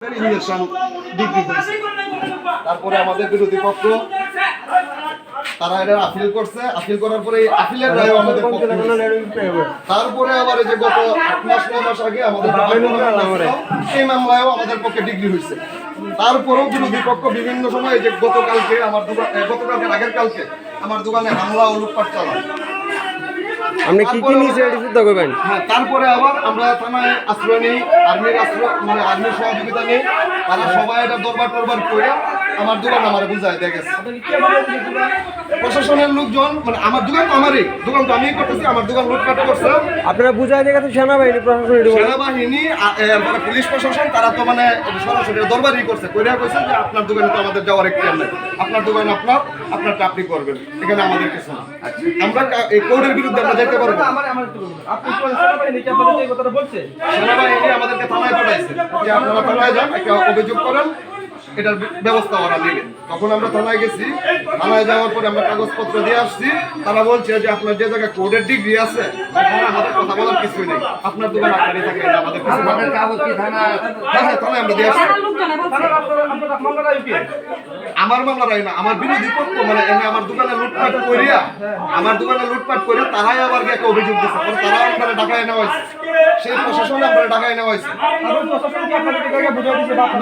Injection degree হয়েছে। তারপরে আমাদের বিরোধী পক্ষ তারা এটা আপিল করছে, আপিল করার পরে আপিলের রায় আমাদের পক্ষে হয়েছে। তারপরে আবার এই যে গত 8 মাস 9 মাস আগে আমাদের এই মামলায়ও আমাদের পক্ষে ডিগ্রি হয়েছে। তারপরেও বিরোধী পক্ষ বিভিন্ন সময় এই যে গতকালকে আগের কালকে আমার দোকানে হামলা ও লুটপাট চালায়। আপনি কি কি নিয়েছেন এটা সিদ্ধ করবেন? হ্যাঁ, তারপরে আবার আমরা থানায় আশ্রয় নিই, আর্মির আশ্রয় মানে আর্মির সহযোগিতা নিই। তারা সবাই এটা দরবার টরবার করে আমার দোকান আমার বুঝায় দিয়ে গেছে। প্রশাসনের লোকজন মানে আমার দোকান তো আমারই, দোকান তো আমিই করতেছি, আমার দোকান লুটপাট করছে। আপনারা বুঝাই দিয়ে গেছে সেনাবাহিনী প্রশাসন, সেনাবাহিনী মানে পুলিশ প্রশাসন তারা তো মানে সরাসরি দরবারই করছে, কইরা কইছে যে আপনার দোকানে তো আমাদের যাওয়ার একটি নেই, আপনার দোকান আপনারটা আপনি করবেন, এখানে আমাদের কিছু না। আমরা এই কোর্টের বিরুদ্ধে আমরা যেতে পারবো। সেনাবাহিনী আমাদেরকে থানায় পাঠাইছে যে আপনারা থানায় যান, একটা অভিযোগ করেন, এটার ব্যবস্থা ওরা নিবে। তখন আমরা থানায় গেছি, থানায় যাওয়ার পরে আমরা কাগজপত্র দিয়ে আসছি। তারা বলছে যে আপনার যে জায়গায় কোর্টের ডিগ্রি আছে ওখানে আমাদের কথা বলার কিছুই নেই, আপনার দোকান আপনারই থাকে, আমাদের কিছু না। থানায় আমরা দিয়ে আসছি। আমার মামলা রায় না, আমার বিরোধী পক্ষ মানে এনে আমার দোকানে লুটপাট করিয়া তারাই আবার একটা অভিযোগ দিচ্ছে, তারা আমরা ঢাকায় নেওয়া হয়েছে, সেই প্রশাসন আমরা ঢাকায় নেওয়া হয়েছে।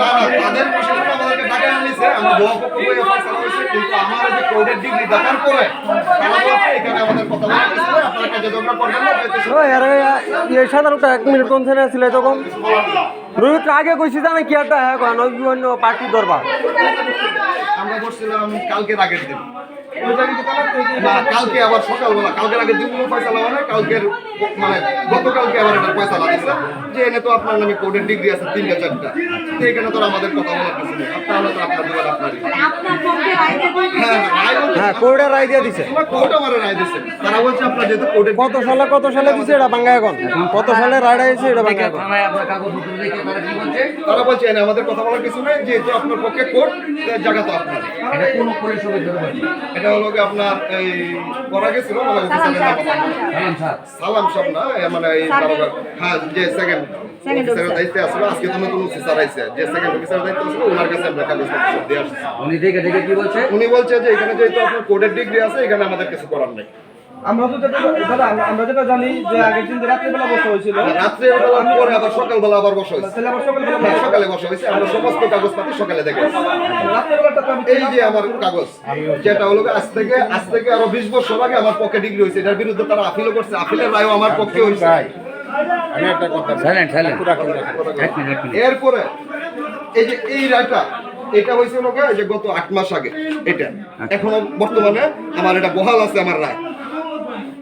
না না, তাদের প্রশাসন আমাদেরকে ঢাকায় এনেছে, আমরা দোয়া পক্ষ বইয়ে ফয়সালা হয়েছে, কিন্তু আমার যে কোর্টের ডিগ্রি দেখার পরে তারা বলছে এখানে আমাদের কথা বলা হয়েছে, আপনারা কাজে ঝগড়া করবেন না। এই সাধারণটা 1 মিনিট কোন ছেলে ছিল তখন রোহিত আগে কইছি জানে কি একটা এখন অন্য পার্টির দরবার আমরা করছিলাম কালকের আগের দিন, না কালকে আবার সকালবেলা, কালকের আগের দিন কোনো ফয়সালা হয় না, কালকের মানে গতকালকে আবার এটা ফয়সালা দিচ্ছে যে এনে তো আপনার নামে কোর্টের ডিগ্রি আছে 3টা 4টা, তো এখানে তো আমাদের কথা বলার কিছু নেই, তাহলে তো আপনার দোকান আপনারই। হ্যাঁ কোর্টের রায় দিয়ে দিছে, কোর্ট আমার রায় দিচ্ছে। তারা বলছে আপনার যেহেতু কোর্টের কত সালে দিছে এটা বাঙ্গা এখন, কত সালে রায় দিয়েছে এটা বাঙ্গা এখন। তারা বলছে এনে আমাদের কথা বলার কিছু নেই, যেহেতু আপনার পক্ষে কোর্ট জায়গা তো আপনার। এটা কোন পরিষদের এটা হলো কি আপনার এই করা গেছিল মানে অফিসারের নাম সালাম সাহেব না, মানে এই হ্যাঁ যে সেকেন্ড অফিসারের দায়িত্বে আসলে আজকে তো নতুন অফিসার আইছে, যে সেকেন্ড অফিসারের দায়িত্ব ছিল ওনার কাছে আমরা কাগজপত্র সব দিয়ে আসছি। উনি দেখে কি বলছে? উনি বলছে যে এখানে যেহেতু আপনার কোর্টের ডিগ্রি আছে এখানে আমাদের কিছু করার নেই। আমরা যেটা জানি যে আগের দিন রাত্রিবেলা বসা হয়েছিল, রাত্রেবেলা পরে আবার সকালবেলা আবার বসা হয়েছে, সকালে বসা হয়েছে, আমরা সমস্ত কাগজপাতি সকালে দেখে এই যে আমার কাগজ যেটা হলো আজ থেকে আরো 20 বছর আগে আমার পক্ষে ডিগ্রি হয়েছে, এটার বিরুদ্ধে তারা আপিলও করছে, আপিলের রায়ও আমার পক্ষে হয়েছে। আমি একটা কথা এরপরে এই যে এই রায়টা এটা হয়েছে লোকে যে গত 8 মাস আগে, এটা এখনো বর্তমানে আমার এটা বহাল আছে আমার রায়,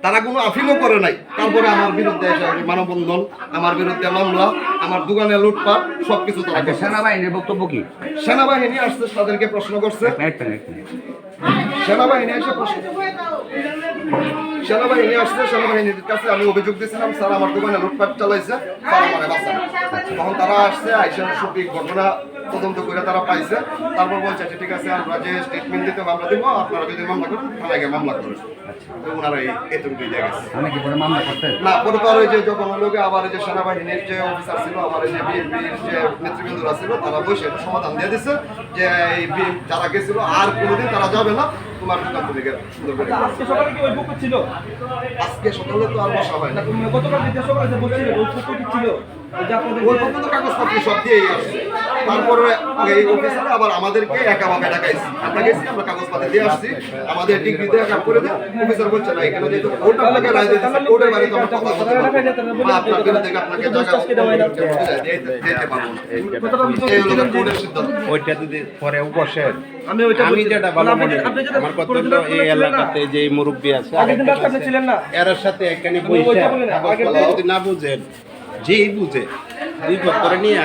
তারা কোনো আপিলও করে নাই। তারপরে আমার বিরুদ্ধে মানববন্ধন, আমার বিরুদ্ধে মামলা, আমার দোকানে লুটপাট সবকিছু তারা করছে। সেনাবাহিনীর বক্তব্য কি? সেনাবাহিনী আসছে, তাদেরকে প্রশ্ন করছে, সেনাবাহিনী আসছে, সেনাবাহিনীর কাছে আমি অভিযোগ দিয়েছিলাম স্যার আমার দোকানে লুটপাট চালাইছে, স্যার আমার বাঁচান। তখন তারা আসছে, আইসার সঠিক ঘটনা তদন্ত করে তারা পাইছে, তারপর বলছে আচ্ছা ঠিক আছে আমরা যে স্টেটমেন্ট দিতে মামলা দিব, আপনারা যদি মামলা করেন থানায় গিয়ে মামলা করেন। ওনারা এটুকু দিয়ে গেছে না, পরে তো আর ওই যে যখন লোকে আবার যে সেনাবাহিনীর যে অফিসার ছিল, আমার যে বিএনপির যে নেতৃবৃন্দরা ছিল, তারা বসে এটা সমাধান দিয়ে দিচ্ছে যে এই যারা গেছিল আর কোনোদিন তারা যাবে না, তোমার দোকান থেকে সুন্দর করে। আজকে সকালে কি ওই বুক ছিল? আজকে সকালে তো আর বসা হয় না, গতকাল বিদ্যা সকালে যে বসছিল ওই বুক কি ছিল? ওই পর্যন্ত কাগজপত্র সব দিয়েই আসছে। তারপরে এই অফিসার আবার আমাদেরকে একাভাবে ডাকাইছে, আমরা গেছি, আমরা কাগজপত্র দিয়ে আসছি, আমাদের ডিগ্রি দিয়ে কাজ করে দেয়। অফিসার বলছে না এখানে যেহেতু কোর্ট আপনাকে রায় দিয়েছে, কোর্টের বাইরে তো আমরা কথা বলতে পারবো না, আপনার বিরুদ্ধে আপনাকে জায়গা দিতে পারবো না। এই হলো কোর্টের সিদ্ধান্ত। ওইটা যদি পরেও বসে আমি যেটা ভালো মনে করি, আমার কর্তব্য এই এলাকাতে যে মুরব্বী আছে আপনি ছিলেন না, এর সাথে এখানে বসে যদি না বুঝেন, যেই বুঝে দুই পক্ষ করে নিয়ে